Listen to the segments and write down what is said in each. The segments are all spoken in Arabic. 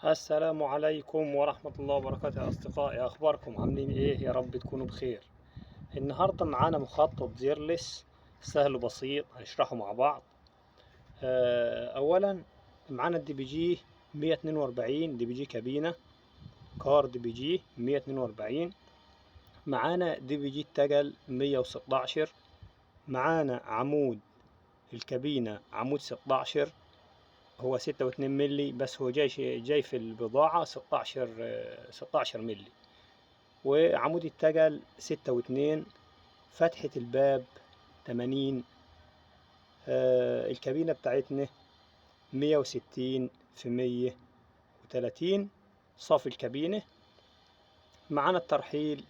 السلام عليكم ورحمة الله وبركاته يا أصدقائي، أخباركم عاملين إيه؟ يا رب تكونوا بخير. النهاردة معانا مخطط زيرلس سهل وبسيط هنشرحه مع بعض. أولا معانا الدي بي جي 142 دي بي جي كابينة كار دي بي جي 142. معانا دي بي جي التجل 116. معانا عمود الكابينة عمود 16، هو 6.2 ملي، بس هو جاي في البضاعة 16 ملي. وعمود التجل 6.2. فتحة الباب 80. الكابينة بتاعتنا 160 في 130 صافي الكابينة. معانا الترحيل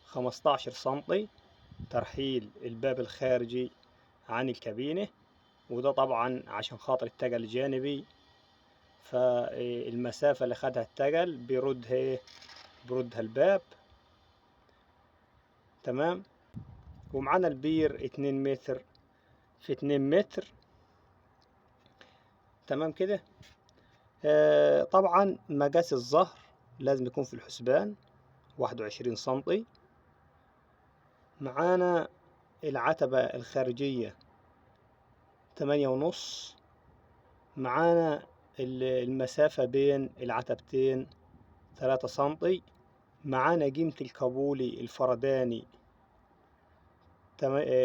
15 سنتي، ترحيل الباب الخارجي عن الكابينة، وده طبعا عشان خاطر التجل الجانبي، فالمسافة اللي خدها التجل بيردها الباب. تمام. ومعانا البير 2 متر في 2 متر. تمام كده. طبعا مقاس الظهر لازم يكون في الحسبان 21 سنتي. معانا العتبة الخارجية 8.5. معانا المسافة بين العتبتين 3 سنتي. معانا قيمة الكابولي الفرداني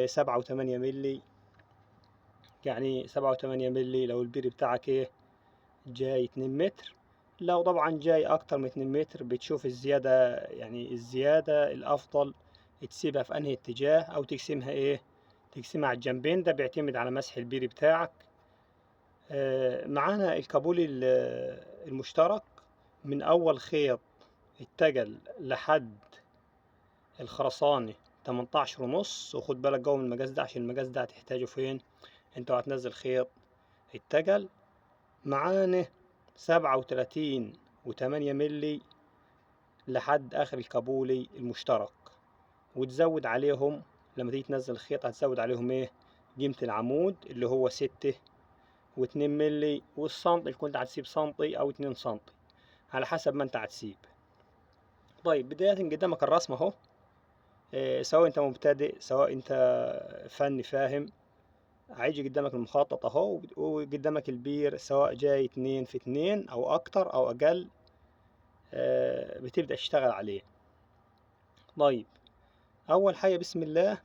7.8 ملي، يعني 7.8 ملي لو البير بتاعك ايه جاي 2 متر. لو طبعا جاي اكتر من 2 متر بتشوف الزيادة، يعني الزيادة الافضل تسيبها في انهي اتجاه، او تقسمها تقسمها على الجنبين، ده بيعتمد على مسح البير بتاعك. معانا الكابولي المشترك من اول خيط التجل لحد الخرساني 18.5. وخد بالك جوه من المقاس ده، عشان المقاس ده هتحتاجه فين انت هتنزل خيط التجل. معانا 37.8 ملي لحد آخر الكابولي المشترك، وتزود عليهم لما تيجي تنزل الخيط هتزود عليهم قيمة العمود اللي هو 6.2 ملي، والسنتي اللي كنت هتسيب سنتي أو 2 سنتي على حسب ما انت هتسيب. طيب بداية قدامك الرسمة اهو. سواء انت مبتدئ سواء انت فني فاهم، هيجي قدامك المخطط اهو، وقدامك البير سواء جاي 2 في 2 او اكتر او اقل. بتبدأ تشتغل عليه. طيب اول حاجة بسم الله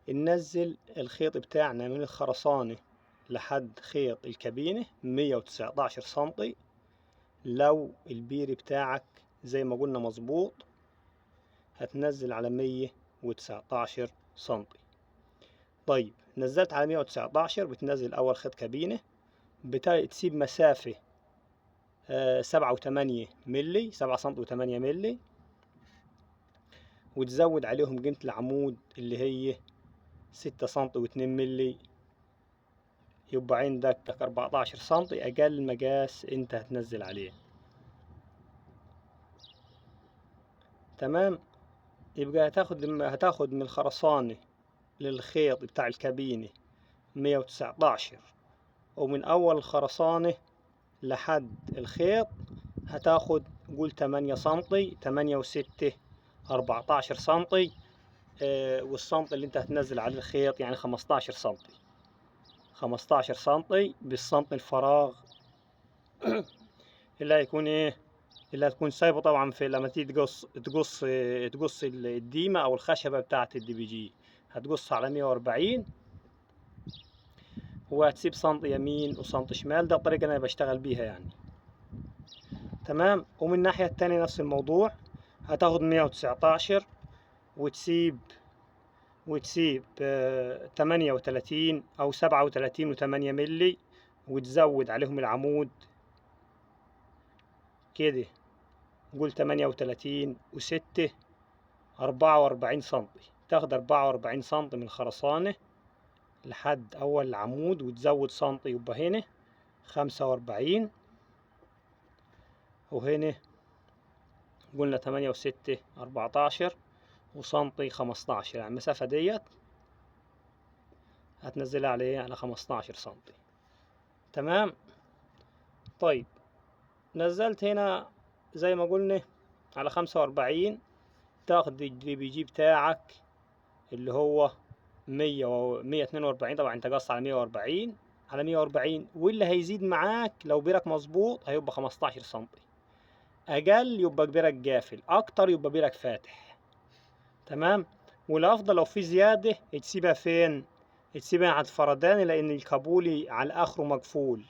ننزل الخيط بتاعنا من الخرسانة لحد خيط الكابينة 119 سنتي. لو البير بتاعك زي ما قلنا مظبوط هتنزل على 119 سنتي. طيب نزلت على 119 بتنزل اول خيط كابينة، تسيب مسافة 7.8 ملي، 7 سنتي و8 ملي، وتزود عليهم قيمة العمود اللي هي 6 سنتي و2 ملي، يبقى عندك 14 سنتي أقل مقاس أنت هتنزل عليه. تمام. يبقى هتاخد من الخرسانة للخيط بتاع الكابينة 119، ومن أول الخرسانة لحد الخيط هتاخد قول 8 سنتي، 8 و6 14 سنتي. والسنتي اللي انت هتنزل عليه الخيط يعني 15 سنتي. 15 سنتي بالسنتي الفراغ اللي هيكون اللي هتكون سايبه طبعا في لما تيجي تقص الديمة او الخشبة بتاعة الدي بي جي، هتقص على 140 وهتسيب سنتي يمين وسنتي شمال. ده الطريقة اللي انا بشتغل بيها يعني. تمام. ومن الناحية التانية نفس الموضوع، هتاخد 119 وتسيب 38 او 37.8 ملي، وتزود عليهم العمود كده، قول 38 و6 44 سنتي. تاخد 44 سنتي من الخرسانة لحد أول العمود وتزود سنتي، يبقى هنا 45، وهنا قلنا 8 و6 14 وسنتي 15، يعني المسافة ديت هتنزلها على 15 سنتي. تمام. طيب نزلت هنا زي ما قلنا على 45، تاخد الدي بي جي بتاعك اللي هو 142. طبعا انت قص على 140 على 140، واللي هيزيد معاك لو بيرك مظبوط هيبقى 15 سنتي. اقل يبقى بيرك قافل، اكتر يبقى بيرك فاتح. تمام. والافضل لو في زياده تسيبها فين؟ تسيبها على الفرداني، لان الكابولي على اخره مقفول.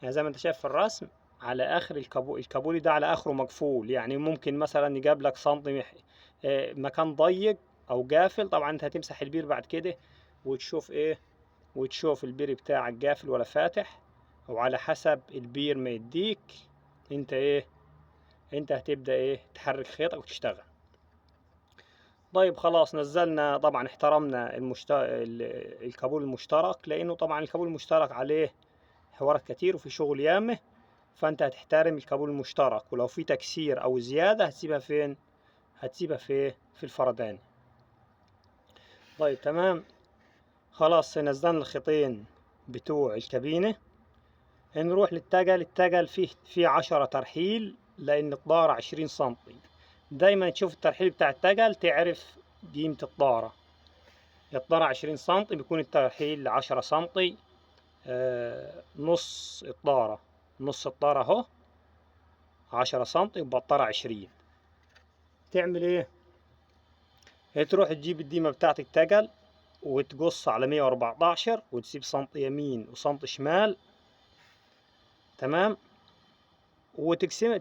يعني زي ما انت شايف في الرسم على اخر الكابولي ده على اخره مقفول. يعني ممكن مثلا يقابلك سنتي مكان ضيق او قافل. طبعا انت هتمسح البير بعد كده وتشوف ايه، وتشوف البير بتاعك قافل ولا فاتح، وعلى حسب البير ما يديك انت ايه، انت هتبدأ ايه تحرك خيطك وتشتغل. طيب خلاص نزلنا. طبعا احترمنا الكابول المشترك، لانه طبعا الكابول المشترك عليه حوارات كتير وفي شغل يامه، فانت هتحترم الكابول المشترك. ولو في تكسير او زيادة هتسيبها فين؟ هتسيبها في الفردان. طيب تمام. خلاص نزلنا الخيطين بتوع الكابينة. نروح للتقل. التقل فيه 10 ترحيل، لان الطارة 20 سنتي. دايما تشوف الترحيل بتاع التقل تعرف قيمة الطارة. الطارة 20 سنتي بيكون الترحيل 10 سنتي. نص الطارة، نص الطارة اهو 10 سنتي، يبقى الطارة 20. تعمل ايه؟ تروح تجيب الديمة بتاعت التقل وتقص على 114 وتسيب سنتي يمين وسنتي شمال. تمام.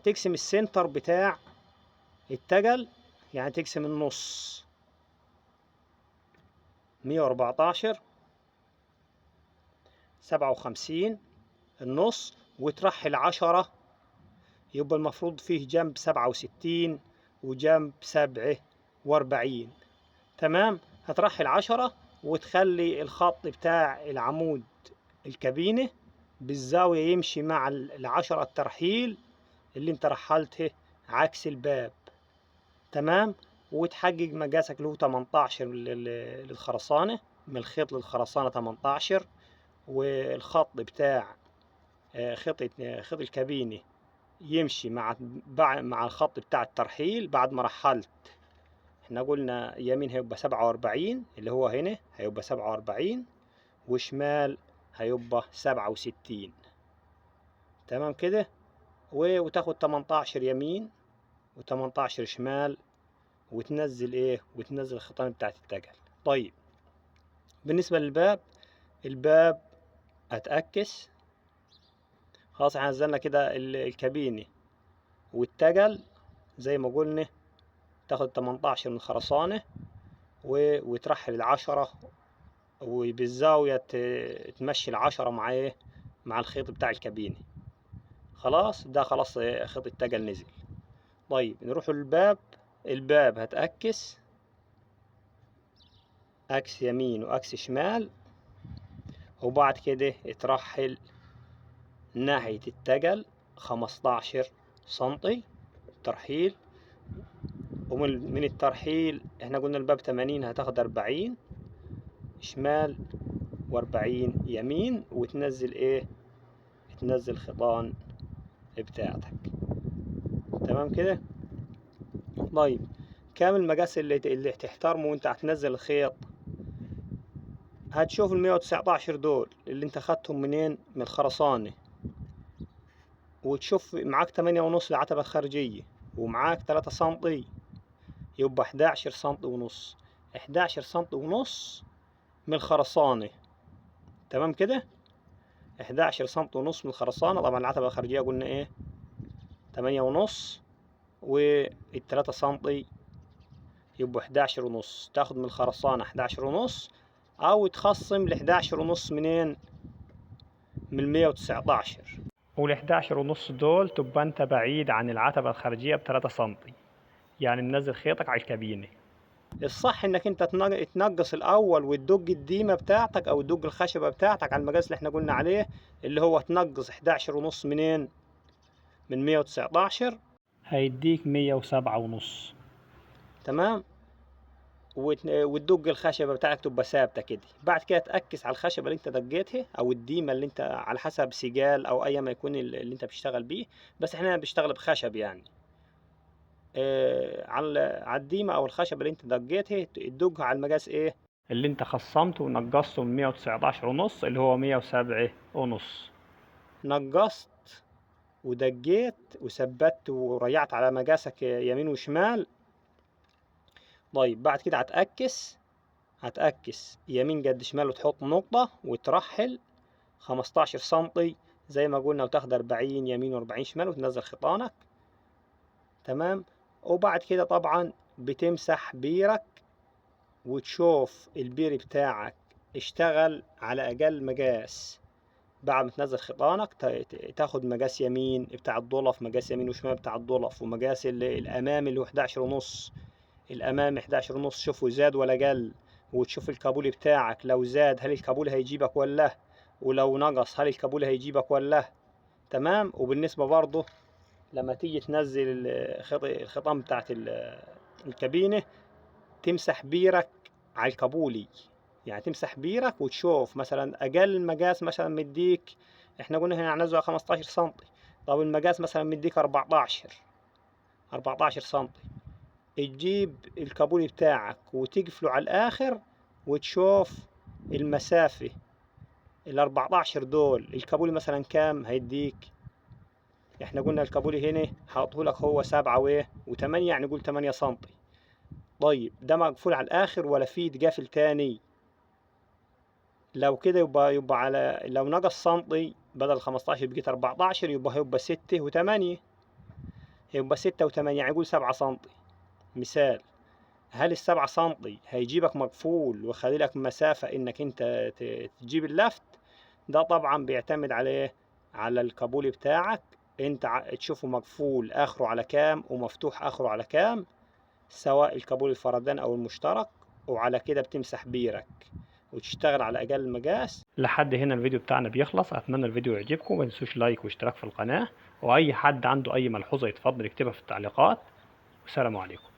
تقسم السنتر بتاع التقل، يعني تقسم النص 114 57 النص، وترحل 10. يبقى المفروض فيه جنب 67 وجنب 47. تمام. هترحل 10 وتخلي الخط بتاع العمود الكابينة بالزاوية يمشي مع 10 الترحيل اللي انت رحلته عكس الباب. تمام. وتحقق مقاسك اللي هو 18 للخرسانة، من الخيط للخرسانة 18. والخط بتاع خيط الكابينة يمشي مع الخط بتاع الترحيل بعد ما رحلت. احنا قلنا يمين هيبقى 47 اللي هو هنا هيبقى 47، وشمال هيبقى 67. تمام كده. وتاخد 18 يمين و18 شمال، وتنزل ايه، وتنزل الخيطان بتاعت التقل. طيب بالنسبة للباب، الباب هتأكس. خلاص احنا نزلنا كده الكابينة والتقل زي ما قلنا. تاخد 18 من الخرسانة وترحل 10، وبالزاوية تمشي 10 مع ايه، مع الخيط بتاع الكابينة. خلاص ده خلاص خيط التقل نزل. طيب نروح للباب. الباب هتأكس أكس يمين وأكس شمال، وبعد كده ترحل ناحية التقل 15 سنتي ترحيل. ومن الترحيل احنا قلنا الباب 80، هتاخد 40 شمال و40 يمين، وتنزل ايه، تنزل خيطان بتاعتك. تمام كده. طيب كام المقاس اللي تحترمه وانت هتنزل الخيط؟ هتشوف ال 119 دول اللي انت خدتهم منين، من الخرسانة. وتشوف معاك 8.5 لعتبة خارجية، ومعاك 3 سنتي، يبقى 11 سنتي ونص. 11 سنتي ونص من الخرسانة. تمام كده. 11 سنتي ونص من الخرسانة. طبعا العتبة الخارجية قلنا ايه 8.5، والتلاتة سنتي يبقوا 11.5. تاخد من الخرسانة 11.5، أو تخصم 11.5 منين؟ من 119. وال11.5 دول تبقى أنت بعيد عن العتبة الخارجية ب3 سنتي، يعني منزل خيطك على الكابينة. الصح إنك أنت تنقص الأول وتدق الديمة بتاعتك أو تدق الخشبة بتاعتك على المقاس اللي احنا قلنا عليه، اللي هو تنقص 11.5 منين؟ من 119، هيديك 107.5. تمام. وتدق الخشبة بتاعتك تبقى ثابتة كده. بعد كده تأكس على الخشبة اللي انت دقيتها او الديمة اللي انت على حسب سجال او اي ما يكون اللي انت بتشتغل بيه، بس احنا بنشتغل بخشب يعني. على الديمة او الخشبة اللي انت دقيتها تدقها على المقاس ايه اللي انت خصمته ونقصته من 119 ونص اللي هو 107 ونص. نقصت ودقيت وثبت وريعت على مقاسك يمين وشمال. طيب بعد كده هتأكس يمين قد شمال وتحط نقطة وترحل 15 سنتي زي ما قلنا، وتاخد 40 يمين و40 شمال وتنزل خيطانك. تمام. وبعد كده طبعا بتمسح بيرك وتشوف البير بتاعك اشتغل على أقل مقاس. بعد ما تنزل خيطانك تاخد مقاس يمين بتاع الضلف، مقاس يمين وشمال بتاع الضلف، ومقاس الأمامي اللي هو 11 ونص. الأمامي 11 ونص شوفه زاد ولا قل، وتشوف الكابولي بتاعك لو زاد هل الكابولي هيجيبك ولا، ولو نقص هل الكابولي هيجيبك ولا. تمام. وبالنسبة برضه لما تيجي تنزل الخيطان بتاعت الكابينة تمسح بيرك على الكابولي. يعني تمسح بيرك وتشوف مثلا أقل مقاس مثلا مديك، احنا قلنا هنا هننزل 15 سنتي، طب المقاس مثلا مديك 14 سنتي، تجيب الكابولي بتاعك وتقفله على الآخر وتشوف المسافة 14 دول الكابولي مثلا كام هيديك. احنا قلنا الكابولي هنا حاطهولك هو 7 و8 يعني نقول 8 سنتي. طيب ده مقفول على الآخر ولا فيه يتقفل تاني؟ لو كده يبقى على، لو نقص سنتي بدل 15 بقيت 14 يبقى 6 و8، يبقى 6 و8 يعني يقول 7 سنتي مثال. هل ال7 سنتي هيجيبك مقفول ويخلي لك مسافة انك انت تجيب اللفت؟ ده طبعا بيعتمد على ايه؟ على الكابولي بتاعك انت تشوفه مقفول اخره على كام ومفتوح اخره على كام، سواء الكابولي الفردان او المشترك، وعلى كده بتمسح بيرك وتشتغل على اقل مقاس. لحد هنا الفيديو بتاعنا بيخلص. اتمنى الفيديو يعجبكم، ما تنسوش لايك واشتراك في القناة، واي حد عنده اي ملحوظة يتفضل يكتبها في التعليقات. والسلام عليكم.